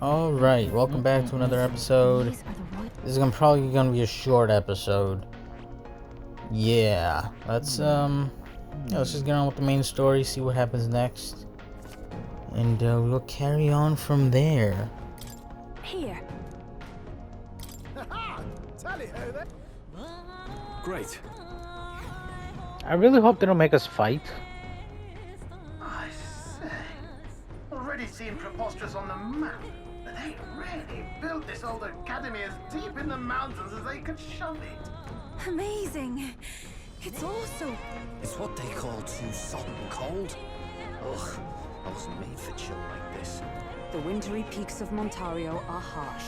Alright, welcome back to another episode. This is probably gonna be a short episode. Yeah, let's just get on with the main story, see what happens next. And we'll carry on from there. Here. Great. I really hope they don't make us fight. I say, already seen preposterous on the map. They really built this old academy as deep in the mountains as they could shove it. Amazing. It's awesome. It's what they call too salt and cold. Ugh, I wasn't made for chill like this. The wintry peaks of Montario are harsh.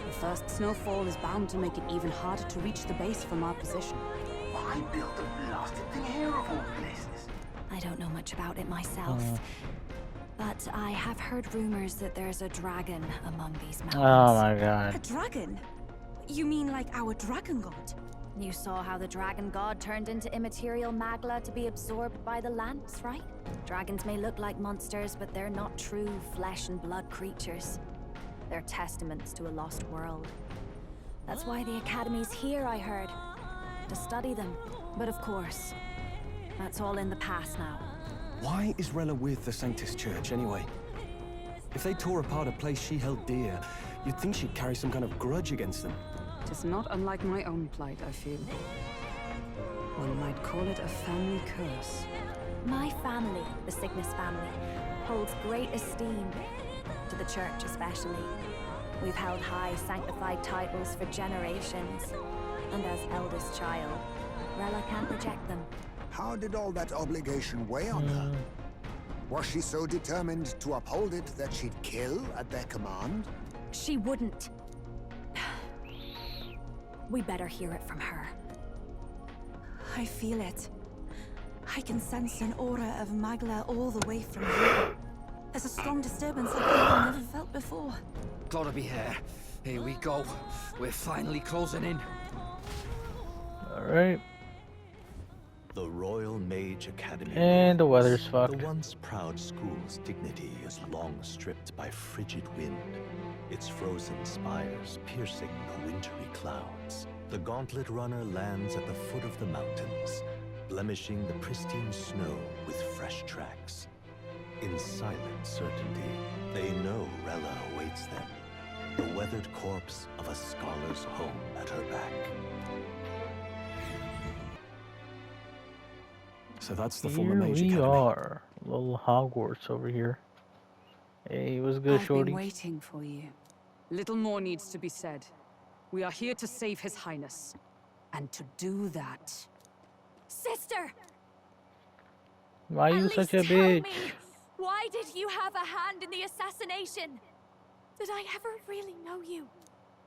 The first snowfall is bound to make it even harder to reach the base from our position. Why build the blasted thing here of all places? I don't know much about it myself, but I have heard rumors that there's a dragon among these mountains. Oh my god. A dragon? You mean like our dragon god? You saw how the dragon god turned into immaterial magla to be absorbed by the lance, right? Dragons may look like monsters, but they're not true flesh and blood creatures. They're testaments to a lost world. That's why the Academy's here, I heard. To study them. But of course, that's all in the past now. Why is Rella with the Sanctus Church anyway? If they tore apart a place she held dear, you'd think she'd carry some kind of grudge against them. It is not unlike my own plight, I feel. One might call it a family curse. My family, the Cygnus family, holds great esteem, to the church especially. We've held high sanctified titles for generations, and as eldest child, Rella can't reject them. How did all that obligation weigh on her? Was she so determined to uphold it that she'd kill at their command? She wouldn't. We better hear it from her. I feel it. I can sense an aura of Magla all the way from here. There's a strong disturbance like I've never felt before. Gotta be here. Here we go. We're finally closing in. Alright. The Royal Mage Academy. And the weather's fucked. The once proud school's dignity is long stripped by frigid wind, its frozen spires piercing the wintry clouds. The gauntlet runner lands at the foot of the mountains, blemishing the pristine snow with fresh tracks. In silent certainty, they know Rella awaits them, the weathered corpse of a scholar's home at her back. So that's the former Here Mage we Academy. are. Little Hogwarts over here. Hey, what's good, I've shorty? been waiting for you. Little more needs to be said. We are here to save His Highness. And to do that... Sister! Why are you At such a least tell bitch? me, why did you have a hand in the assassination? Did I ever really know you?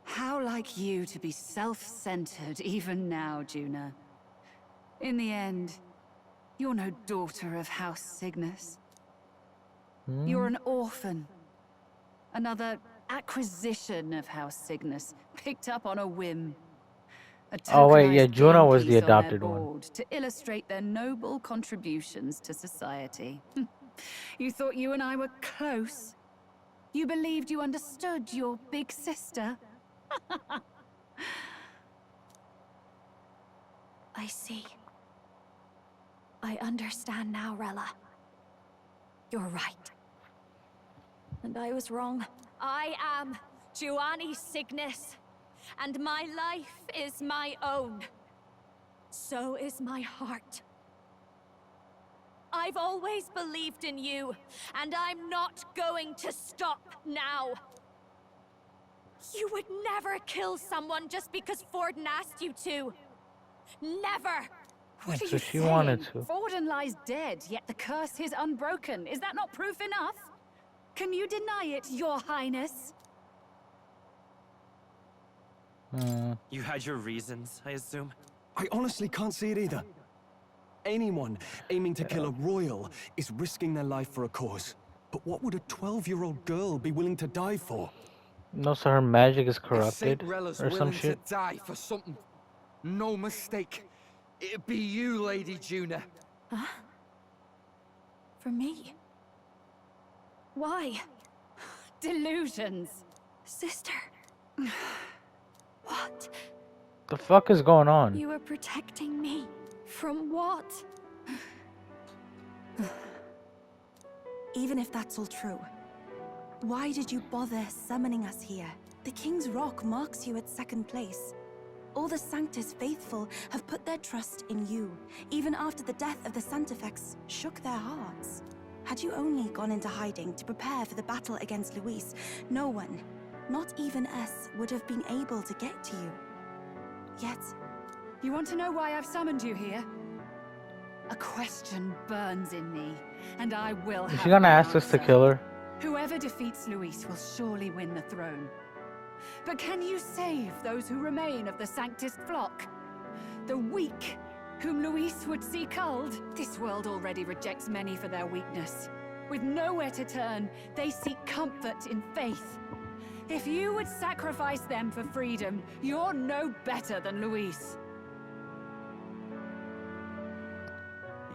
How like you to be self-centered even now, Juna. In the end, you're no daughter of House Cygnus. You're an orphan. Another acquisition of House Cygnus, picked up on a whim. A Oh, wait, yeah, tokenized Juna was the piece on their adopted one. board to illustrate their noble contributions to society. You thought you and I were close? You believed you understood your big sister? I see. I understand now, Rella. You're right. And I was wrong. I am Giovanni Cygnus, and my life is my own. So is my heart. I've always believed in you, and I'm not going to stop now. You would never kill someone just because Forden asked you to. Never! What are So you she saying? wanted to. Forden lies dead, yet the curse is unbroken. Is that not proof enough? Can you deny it, Your Highness? You had your reasons, I assume? I honestly can't see it either. Anyone aiming to kill a royal is risking their life for a cause. But what would a 12-year-old girl be willing to die for? No, so her magic is If corrupted Saint Rella's or some willing shit. to die for something, no mistake. It'd be you, Lady Juna. Huh? For me? Why? Delusion. illusions. Sister. What? The fuck is going on? You were protecting me. From what? Even if that's all true, why did you bother summoning us here? The King's Rock marks you at second place. All the Sanctus faithful have put their trust in you, even after the death of the Santifex shook their hearts. Had you only gone into hiding to prepare for the battle against Luis, no one, not even us, would have been able to get to you. Yet... You want to know why I've summoned you here? A question burns in me, and I will have Is she gonna my ask us to answer. kill her? Whoever defeats Luis will surely win the throne. But can you save those who remain of the Sanctus flock? The weak, whom Luis would see culled? This world already rejects many for their weakness. With nowhere to turn, they seek comfort in faith. If you would sacrifice them for freedom, you're no better than Luis.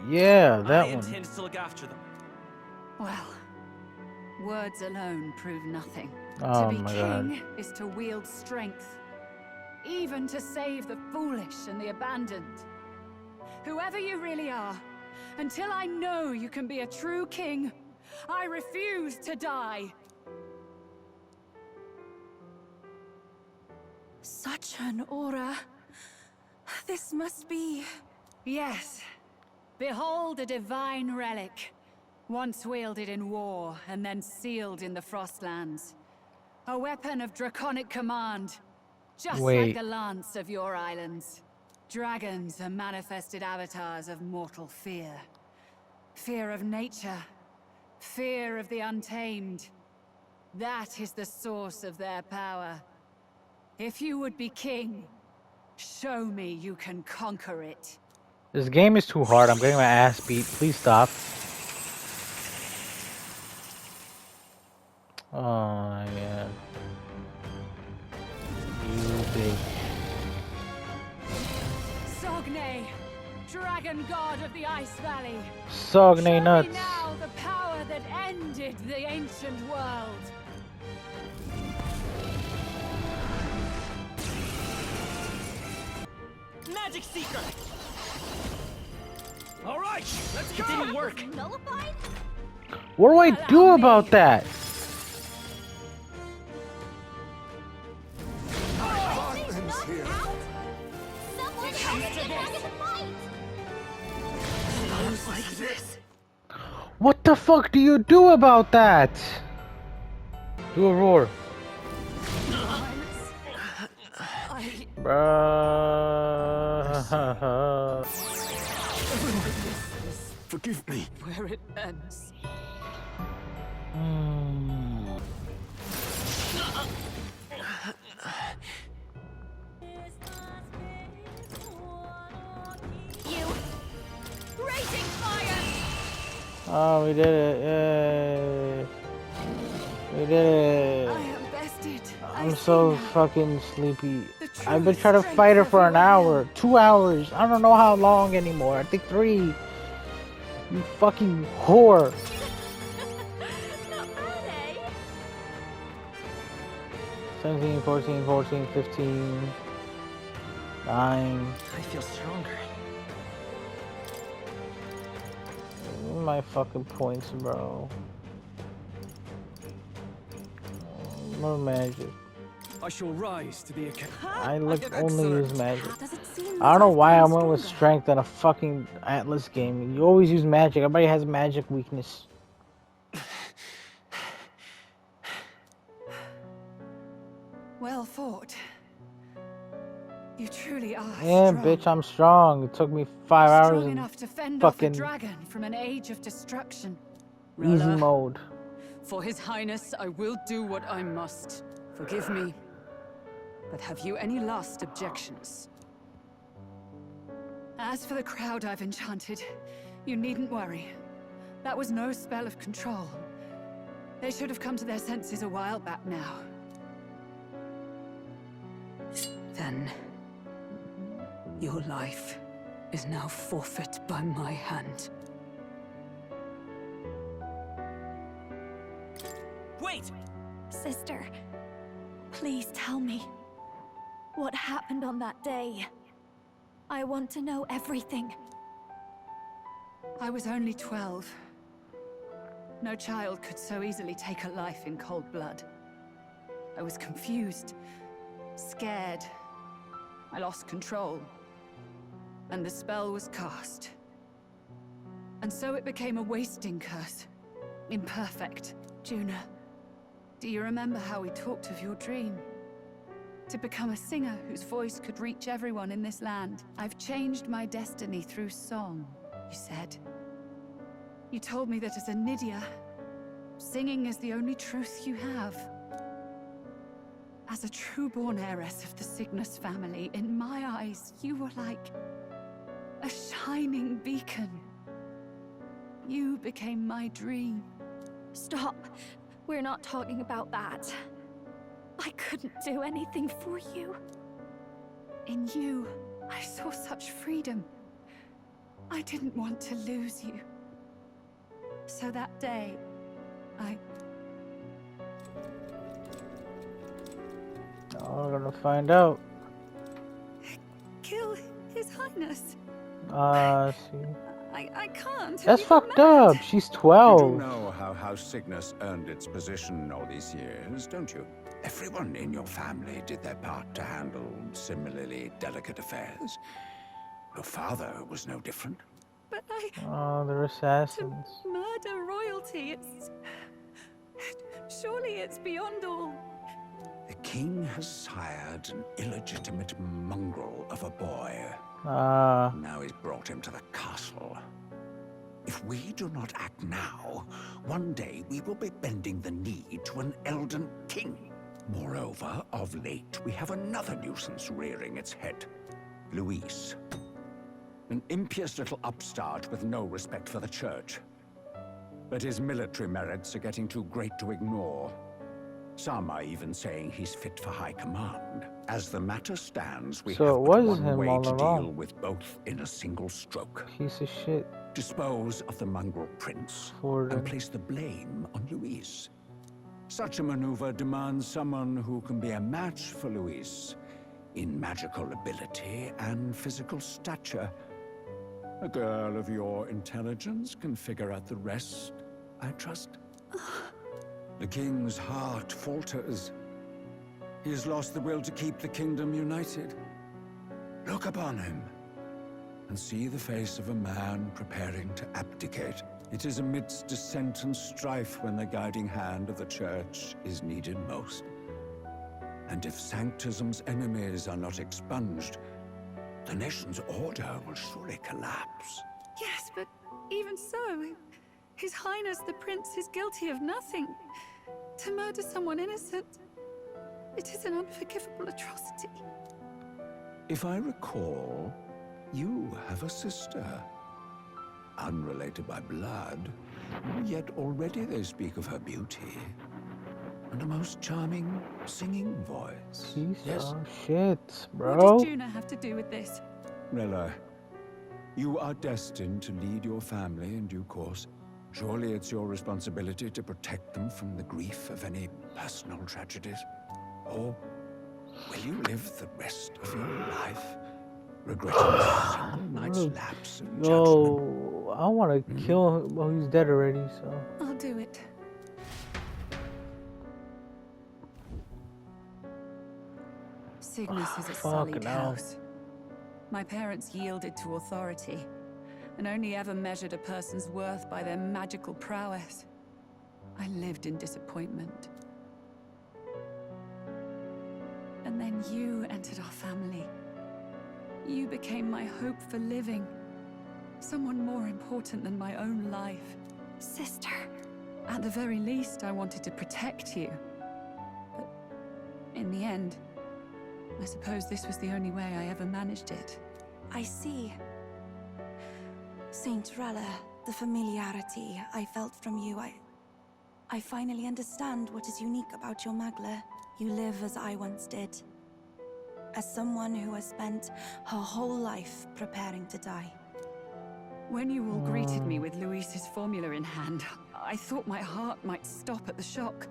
Yeah, that I one. intend to look after them. Well, words alone prove nothing. Oh to be my king is to wield strength, even to save the foolish and the abandoned. Whoever you really are, until I know you can be a true king, I refuse to die. Such an aura. This must be... Yes. Behold a divine relic, once wielded in war and then sealed in the Frostlands. A weapon of draconic command, just like the lance of your islands. Dragons are manifested avatars of mortal fear. Fear of nature, fear of the untamed. That is the source of their power. If you would be king, show me you can conquer it. This game is too hard. I'm getting my ass beat. Please stop. Oh my god. You big. Sogne, dragon god of the Ice Valley. Sogne Show nuts. me now the power that ended the ancient world. Magic Seeker! Alright, let's go! It didn't work. Nullified? What do I do about that? Violence here. Someone has to get back in the fight! Sounds like this. What the fuck do you do about that? Do a roar. Bruh. Forgive me. Where it ends. You! Raging fire! Oh, we did it. Yay. We did it. I am bested. I'm so fucking sleepy. I've been trying to fight her for an hour, 2 hours. I don't know how long anymore. I think 3. You fucking whore. Not bad, eh? 17, 14, 14, 15, 9. I feel stronger. My fucking points, bro. No magic. I shall rise to the occasion. I only use magic. Does it seem I don't know as why I've I'm grown in with stronger? strength in a fucking Atlas game. You always use magic. Everybody has magic weakness. Well fought. You truly are Yeah, strong. bitch, I'm strong. It took me 5 hours Strong in enough to fend off a fucking dragon from an age of destruction. easy Rella, mode. For His Highness, I will do what I must. Forgive me. But have you any last objections? As for the crowd I've enchanted, you needn't worry. That was no spell of control. They should have come to their senses a while back now. Then, your life is now forfeit by my hand. Wait! Sister, please tell me. What happened on that day? I want to know everything. I was only 12. No child could so easily take a life in cold blood. I was confused, scared. I lost control. And the spell was cast. And so it became a wasting curse. Imperfect. Juna, do you remember how we talked of your dream? To become a singer whose voice could reach everyone in this land. I've changed my destiny through song, you said. You told me that as a Nydia, singing is the only truth you have. As a true-born heiress of the Cygnus family, in my eyes, you were like a shining beacon. You became my dream. Stop. We're not talking about that. I couldn't do anything for you. In you, I saw such freedom. I didn't want to lose you. So that day, Oh, we're gonna find out. Kill His Highness. See. I can't. That's fucked up. She's 12. You do know how House Cygnus earned its position all these years, don't you? Everyone in your family did their part to handle similarly delicate affairs. Your father was no different. But Oh, they're assassins. to murder royalty, surely it's beyond all. The king has sired an illegitimate mongrel of a boy. Now he's brought him to the castle. If we do not act now, one day we will be bending the knee to an Elden king. Moreover, of late, we have another nuisance rearing its head. Luis. An impious little upstart with no respect for the church. But his military merits are getting too great to ignore. Some are even saying he's fit for high command. As the matter stands, we have but one way to deal with both in a single stroke. Piece of shit. Dispose of the mongrel prince and place the blame on Luis. Such a maneuver demands someone who can be a match for Luis in magical ability and physical stature. A girl of your intelligence can figure out the rest, I trust. The king's heart falters. He has lost the will to keep the kingdom united. Look upon him and see the face of a man preparing to abdicate. It is amidst dissent and strife when the guiding hand of the church is needed most. And if Sanctism's enemies are not expunged, the nation's order will surely collapse. Yes, but even so, His Highness the Prince is guilty of nothing. To murder someone innocent, it is an unforgivable atrocity. If I recall, you have a sister. Unrelated by blood, yet already they speak of her beauty. And a most charming singing voice. Piece of shit, bro. What does Juna have to do with this? Rella, you are destined to lead your family in due course. Surely it's your responsibility to protect them from the grief of any personal tragedies. Or will you live the rest of your life regretting a single night's lapse in judgment? Yo, I want to kill him. Well, he's dead already, so. I'll do it. Cygnus is a sullied house. My parents yielded to authority, and only ever measured a person's worth by their magical prowess. I lived in disappointment. And then you entered our family. You became my hope for living. Someone more important than my own life. Sister. At the very least, I wanted to protect you. But in the end, I suppose this was the only way I ever managed it. I see. Saint Rella, the familiarity I felt from you, I finally understand what is unique about your Magla. You live as I once did. As someone who has spent her whole life preparing to die. When you all greeted me with Luis's formula in hand, I thought my heart might stop at the shock.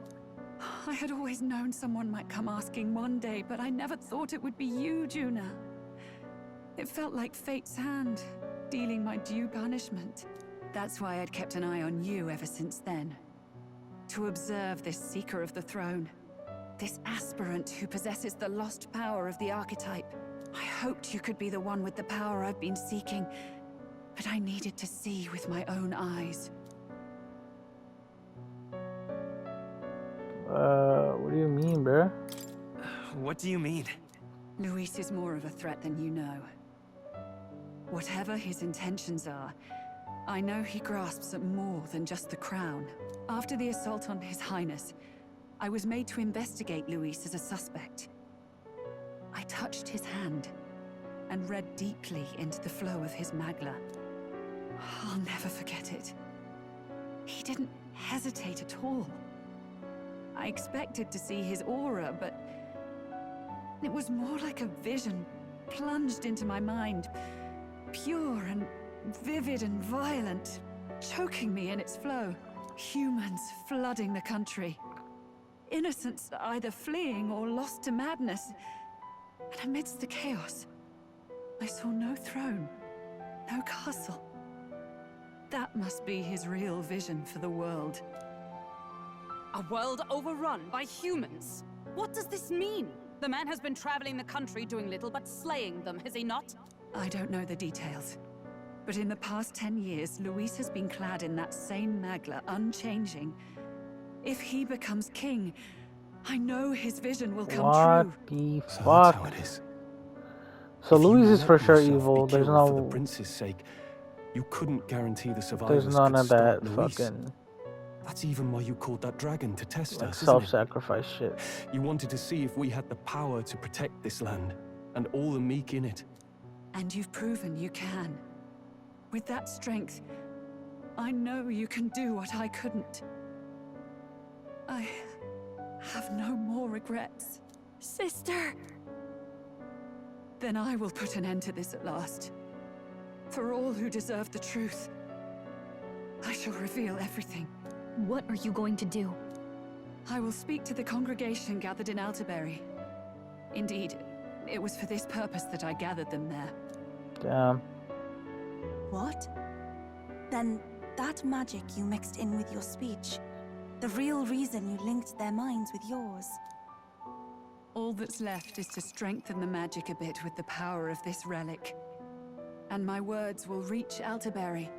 I had always known someone might come asking one day, but I never thought it would be you, Juna. It felt like fate's hand, dealing my due punishment. That's why I'd kept an eye on you ever since then. To observe this seeker of the throne. This aspirant who possesses the lost power of the archetype. I hoped you could be the one with the power I've been seeking, but I needed to see with my own eyes. What do you mean, bruh? What do you mean? Luis is more of a threat than you know. Whatever his intentions are, I know he grasps at more than just the crown. After the assault on His Highness, I was made to investigate Luis as a suspect. I touched his hand and read deeply into the flow of his magla. I'll never forget it. He didn't hesitate at all. I expected to see his aura, but it was more like a vision plunged into my mind, pure and vivid and violent, choking me in its flow. Humans flooding the country. Innocents either fleeing or lost to madness. And amidst the chaos, I saw no throne, no castle. That must be his real vision for the world. A world overrun by humans? What does this mean? The man has been traveling the country doing little but slaying them, has he not? I don't know the details. But in the past 10 years, Luis has been clad in that same magla, unchanging. If he becomes king, I know his vision will come true. What the fuck? So that's how it is. So If you Luis is let for sure yourself evil. be There's killed for no. the prince's sake, you couldn't guarantee the survivors. There's none could of stop that Luis. fucking That's even why you called that dragon to test like us, isn't it? self-sacrifice shit. You wanted to see if we had the power to protect this land and all the meek in it. And you've proven you can. With that strength, I know you can do what I couldn't. I have no more regrets. Sister! Then I will put an end to this at last. For all who deserve the truth, I shall reveal everything. What are you going to do? I will speak to the congregation gathered in Altaberry. Indeed, it was for this purpose that I gathered them there. Damn. What? Then that magic you mixed in with your speech, the real reason you linked their minds with yours. All that's left is to strengthen the magic a bit with the power of this relic. And my words will reach Altaberry.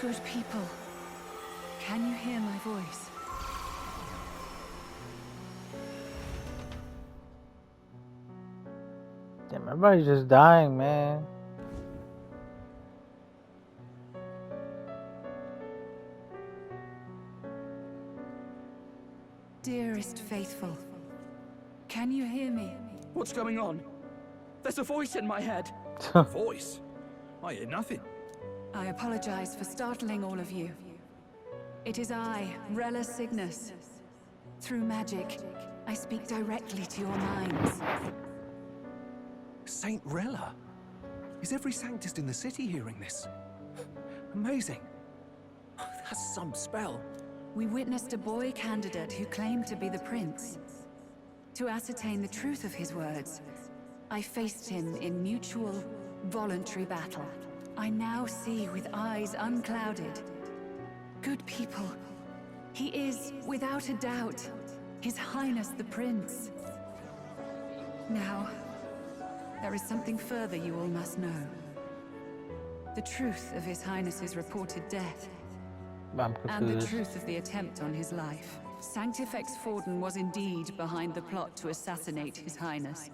Good people, can you hear my voice? Damn, everybody's just dying, man. Dearest faithful, can you hear me? What's going on? There's a voice in my head. Voice? I hear nothing. I apologize for startling all of you. It is I, Rella Cygnus. Through magic, I speak directly to your minds. Saint Rella? Is every sanctist in the city hearing this? Amazing. That's some spell. We witnessed a boy candidate who claimed to be the prince. To ascertain the truth of his words, I faced him in mutual, voluntary battle. I now see with eyes unclouded. Good people, he is, without a doubt, His Highness the Prince. Now, there is something further you all must know. The truth of His Highness's reported death. I'm And the confused. truth of the attempt on his life. Sanctifex Forden was indeed behind the plot to assassinate His Highness.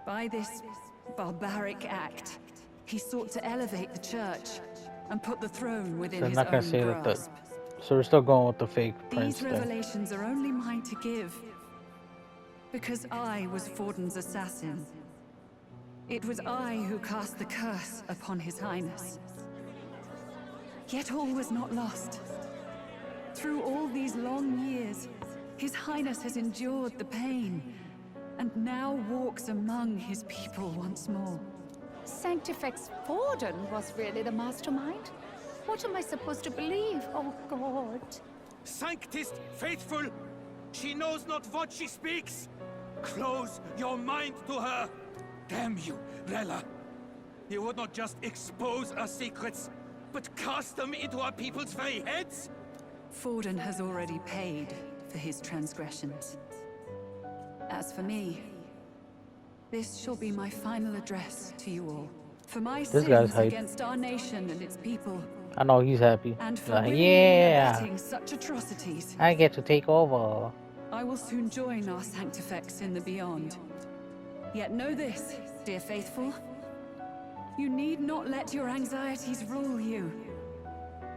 By this barbaric act, he sought to elevate the church and put the throne within So I'm his not gonna own say that the. grasp. So we're still going with the fake prince These thing. revelations are only mine to give. Because I was Forden's assassin. It was I who cast the curse upon His Highness. Yet all was not lost. Through all these long years, His Highness has endured the pain, and now walks among his people once more. Sanctifex Forden was really the mastermind? What am I supposed to believe? Oh, God. Sanctist faithful, she knows not what she speaks. Close your mind to her. Damn you, Rella. You would not just expose our secrets, but cast them into our people's very heads? Forden has already paid for his transgressions. As for me, this shall be my final address to you all. For my sins against our nation and its people. I know he's happy. And for yeah, such atrocities. I get to take over. I will soon join our sanctifex in the beyond. Yet know this, dear faithful. You need not let your anxieties rule you.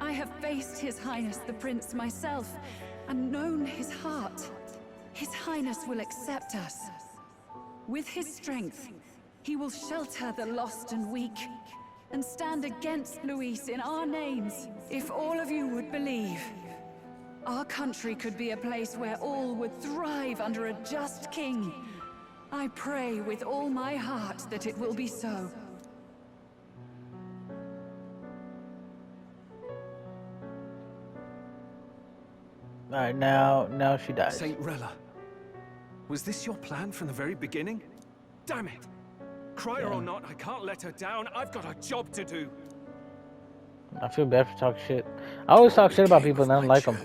I have faced His Highness the Prince myself, and known his heart. His Highness will accept us. With his strength, he will shelter the lost and weak, and stand against Luis in our names. If all of you would believe, our country could be a place where all would thrive under a just king. I pray with all my heart that it will be so. Alright, now she dies. Saint Rella, was this your plan from the very beginning? Damn it! Crier or not, I can't let her down. I've got a job to do. I feel bad for talking shit. I always talk shit about people and I don't like them.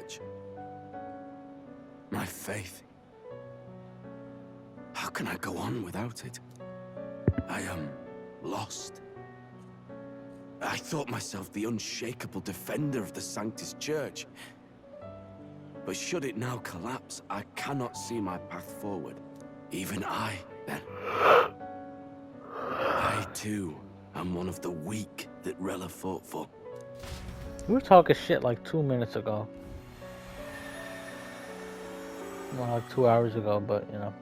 My faith. How can I go on without it? I am lost. I thought myself the unshakable defender of the Sanctus Church. But should it now collapse, I cannot see my path forward. Even I, then. I, too, am one of the weak that Rella fought for. We were talking shit like 2 minutes ago. Well, like 2 hours ago, but, you know.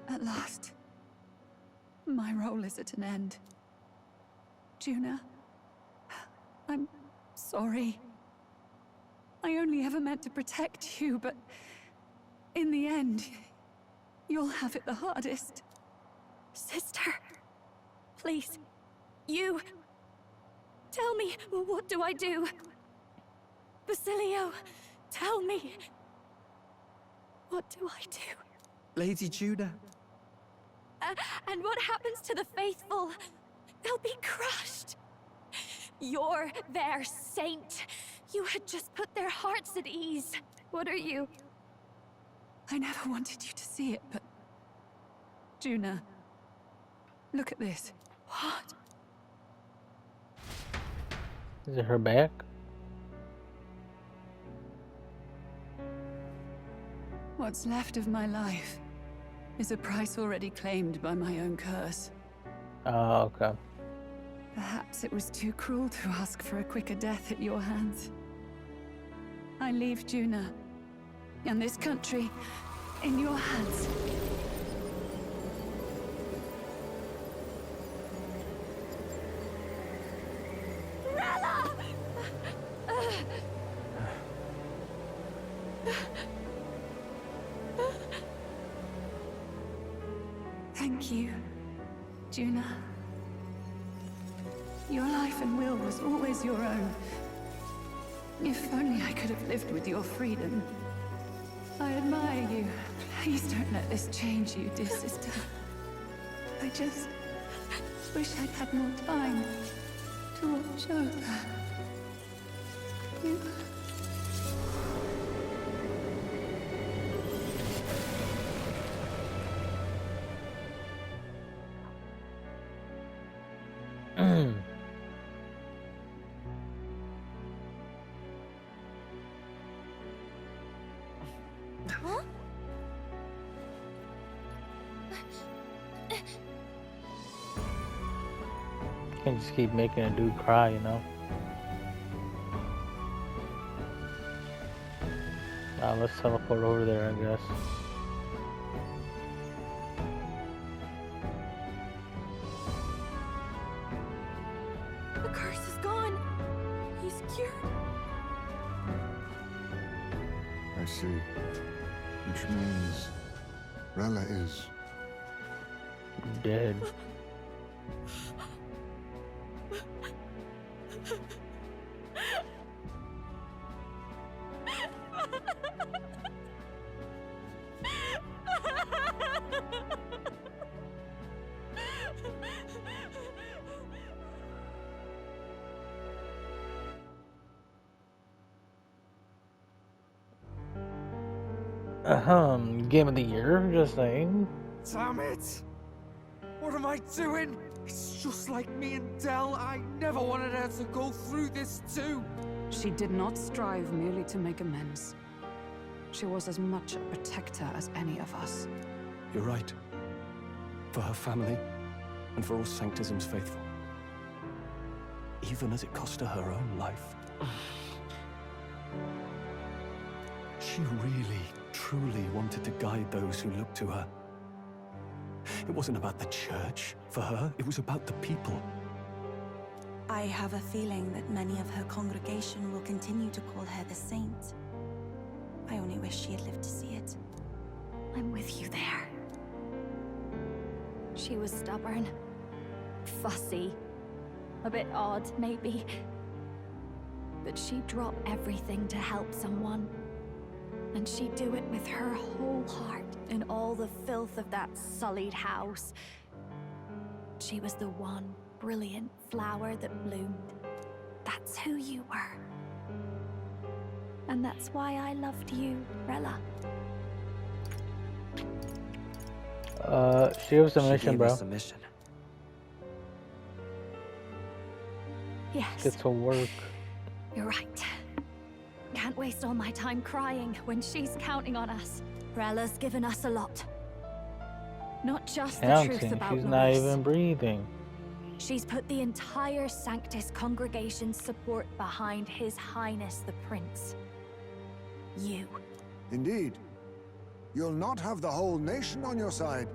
At last, my role is at an end. Juna, I'm sorry. I only ever meant to protect you, but in the end, you'll have it the hardest. Sister, please, you... Tell me, what do I do? Basilio, tell me. What do I do? Lady Juna. And what happens to the faithful? They'll be crushed. You're their saint. You had just put their hearts at ease. What are you? I never wanted you to see it, but... Juna, look at this. What? Is it her back? What's left of my life is a price already claimed by my own curse. Oh, okay. Perhaps it was too cruel to ask for a quicker death at your hands. I leave Juna and this country in your hands. Rella! Thank you, Juna. Your life and will was always your own. If only I could have lived with your freedom. I admire you. Please don't let this change you, dear sister. I just wish I'd had more time to watch over you. Huh? Can't just keep making a dude cry, you know? Let's teleport over there, I guess. The curse is gone. He's cured. I see. Which means Rella is dead. Game of the year, just saying. Damn it! What am I doing? It's just like me and Dell. I never wanted her to go through this too. She did not strive merely to make amends. She was as much a protector as any of us. You're right. For her family, and for all Sanctism's faithful. Even as it cost her her own life. She really, truly wanted to guide those who looked to her. It wasn't about the church for her, it was about the people. I have a feeling that many of her congregation will continue to call her the saint. I only wish she had lived to see it. I'm with you there. She was stubborn, fussy, a bit odd, maybe. But she'd drop everything to help someone. And she'd do it with her whole heart in all the filth of that sullied house. She was the one brilliant flower that bloomed. That's who you were. And that's why I loved you, Rella. She was a mission, bro. A mission. Yes. Get to work. You're right. Can't waste all my time crying when she's counting on us. Rella's given us a lot. Not just the truth about She's Louise. not even breathing. She's put the entire Sanctus congregation's support behind His Highness the Prince. You. Indeed. You'll not have the whole nation on your side,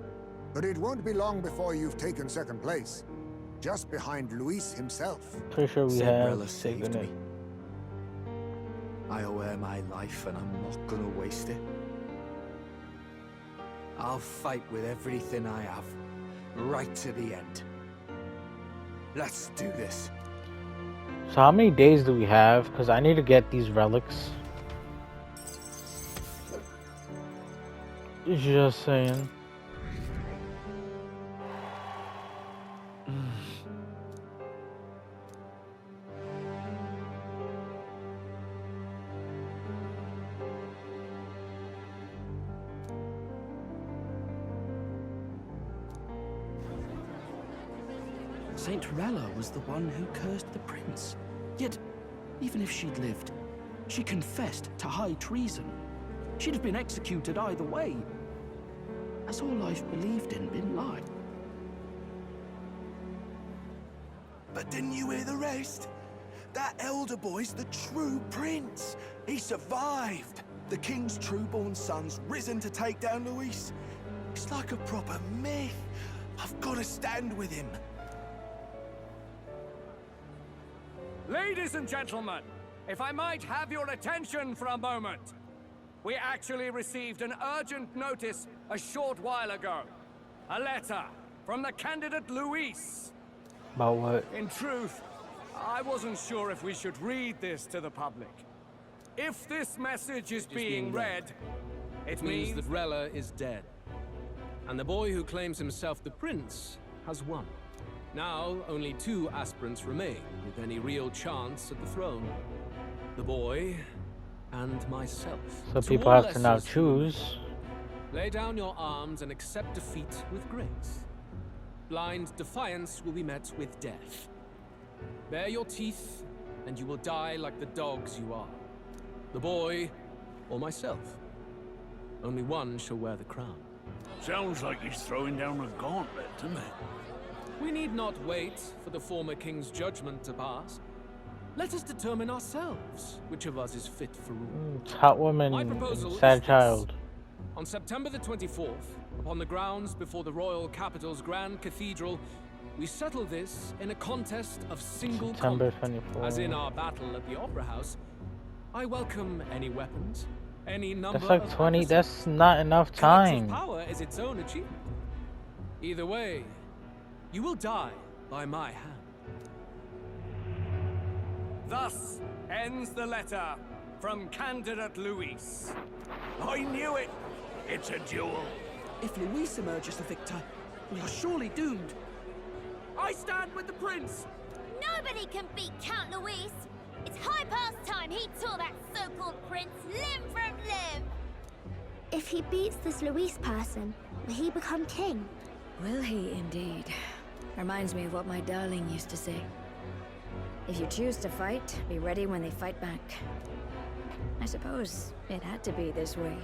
but it won't be long before you've taken second place. Just behind Luis himself. Pretty sure we Rella have saved taken me. it. I owe her my life and I'm not gonna waste it. I'll fight with everything I have, right to the end. Let's do this. So how many days do we have? Because I need to get these relics. Just saying. Saint Rella was the one who cursed the prince. Yet, even if she'd lived, she confessed to high treason. She'd have been executed either way. Has all I've believed in been lied? But didn't you hear the rest? That elder boy's the true prince. He survived. The king's true-born son's risen to take down Luis. It's like a proper myth. I've got to stand with him. Ladies and gentlemen, if I might have your attention for a moment. We actually received an urgent notice a short while ago. A letter from the candidate Luis. About what? In truth, I wasn't sure if we should read this to the public. If this message is being read, it means that Rella is dead. And the boy who claims himself the prince has won. Now, only 2 aspirants remain with any real chance at the throne. The boy and myself. So people have to now choose. Lay down your arms and accept defeat with grace. Blind defiance will be met with death. Bare your teeth, and you will die like the dogs you are. The boy, or myself. Only one shall wear the crown. Sounds like he's throwing down a gauntlet, doesn't it? We need not wait for the former king's judgment to pass. Let us determine ourselves which of us is fit for rule. Hot woman and sad child. On September the 24th, upon the grounds before the royal capital's grand cathedral, we settle this in a contest of single September combat. 24th. As in our battle at the Opera House, I welcome any weapons, any number That's like of 20. adversaries. That's not enough Collective time. power is its own achievement. Either way, you will die by my hand. Thus ends the letter from candidate Luis. I knew it. It's a duel. If Luis emerges the victor, we are surely doomed. I stand with the prince. Nobody can beat Count Luis. It's high past time he tore that so-called prince limb from limb. If he beats this Luis person, will he become king? Will he indeed? Reminds me of what my darling used to say. If you choose to fight, be ready when they fight back. I suppose it had to be this way.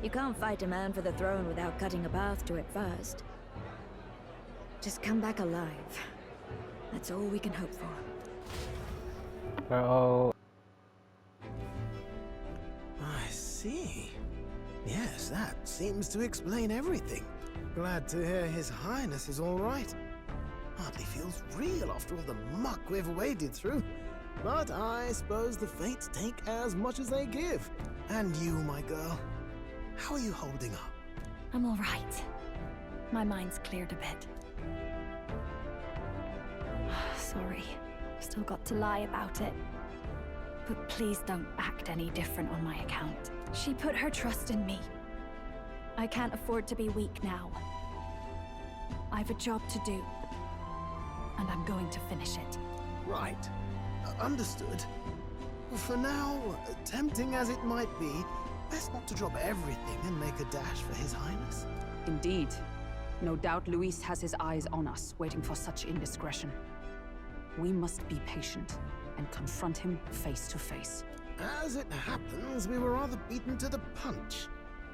You can't fight a man for the throne without cutting a path to it first. Just come back alive. That's all we can hope for. Bro. I see. Yes, that seems to explain everything. Glad to hear His Highness is all right. Hardly feels real after all the muck we've waded through. But I suppose the fates take as much as they give. And you, my girl, how are you holding up? I'm all right. My mind's cleared a bit. Sorry. Still got to lie about it. But please don't act any different on my account. She put her trust in me. I can't afford to be weak now. I've a job to do. And I'm going to finish it. Right. Understood. For now, tempting as it might be, best not to drop everything and make a dash for His Highness. Indeed. No doubt Luis has his eyes on us, waiting for such indiscretion. We must be patient and confront him face to face. As it happens, we were rather beaten to the punch.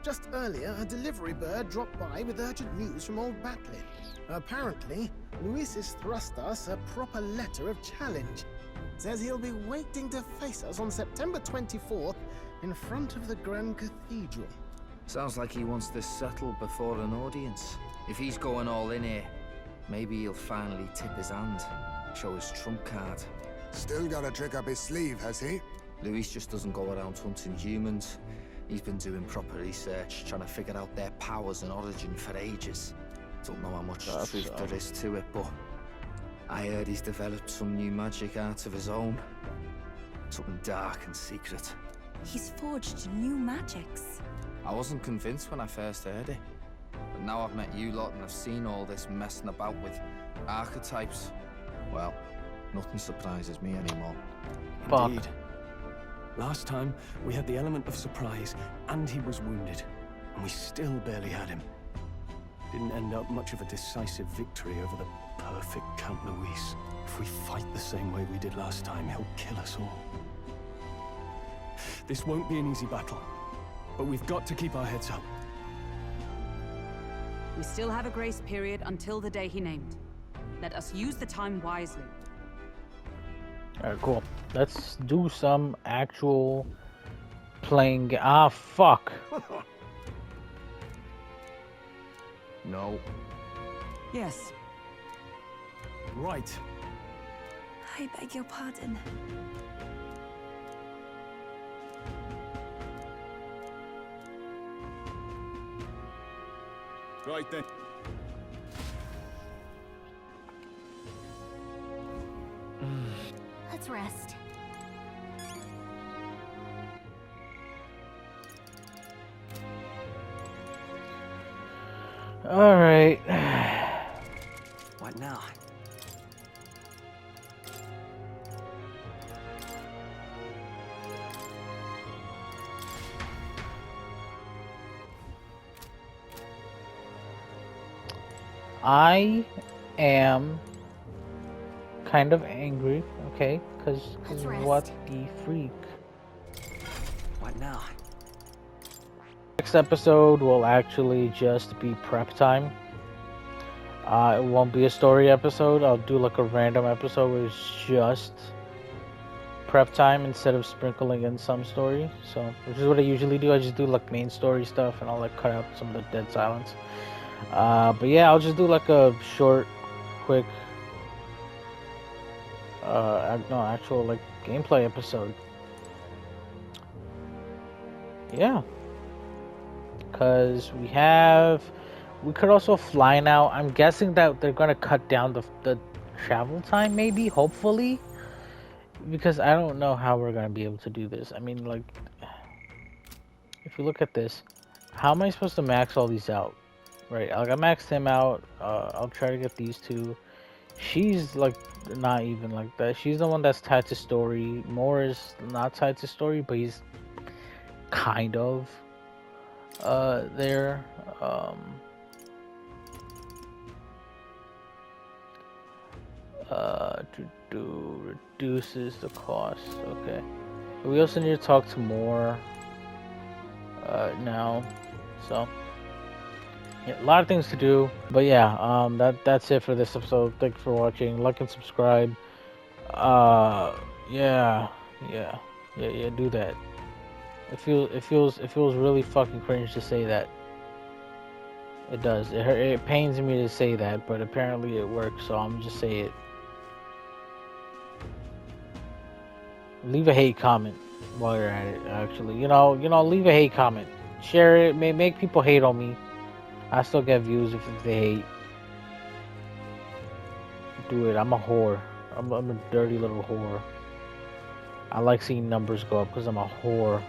Just earlier, a delivery bird dropped by with urgent news from old Batley. Apparently, Luis has thrust us a proper letter of challenge. Says he'll be waiting to face us on September 24th in front of the Grand Cathedral. Sounds like he wants this settled before an audience. If he's going all in here, maybe he'll finally tip his hand, show his trump card. Still got a trick up his sleeve, has he? Luis just doesn't go around hunting humans. He's been doing proper research, trying to figure out their powers and origin for ages. Don't know how much truth there is to it, but I heard he's developed some new magic art of his own. Something dark and secret. He's forged new magics. I wasn't convinced when I first heard it. But now I've met you lot and I've seen all this messing about with archetypes. Well, nothing surprises me anymore. Indeed. Last time, we had the element of surprise, and he was wounded. And we still barely had him. Didn't end up much of a decisive victory over the perfect Count Luis. If we fight the same way we did last time, he'll kill us all. This won't be an easy battle, but we've got to keep our heads up. We still have a grace period until the day he named. Let us use the time wisely. Alright, cool. Let's do some actual playing. Ah, fuck. No. Yes. Right. I beg your pardon. Right then. Let's rest. Alright. What now? I am kind of angry, okay? Because what the freak? What now? Next episode will actually just be prep time. It won't be a story episode. I'll do like a random episode where it's just prep time instead of sprinkling in some story. So, which is what I usually do. I just do like main story stuff and I'll like cut out some of the dead silence. But yeah, I'll just do like a short, quick, actual like gameplay episode. Yeah. Because we could also fly now. I'm guessing that they're gonna cut down the travel time, maybe, hopefully. Because I don't know how we're gonna be able to do this. I mean, like, if you look at this, how am I supposed to max all these out? Right, like I maxed him out. I'll try to get these two. She's like not even like that. She's the one that's tied to story. Moore is not tied to story, but he's kind of. there. To reduces the cost. Okay. We also need to talk to more now. So yeah, a lot of things to do. But yeah, that's it for this episode. Thanks for watching. Like and subscribe. Yeah, do that. It feels really fucking cringe to say that. It does. It pains me to say that, but apparently it works, so I'm just say it. Leave a hate comment while you're at it. Actually, leave a hate comment. Share it. Make people hate on me. I still get views if they hate. Do it. I'm a whore. I'm a dirty little whore. I like seeing numbers go up because I'm a whore.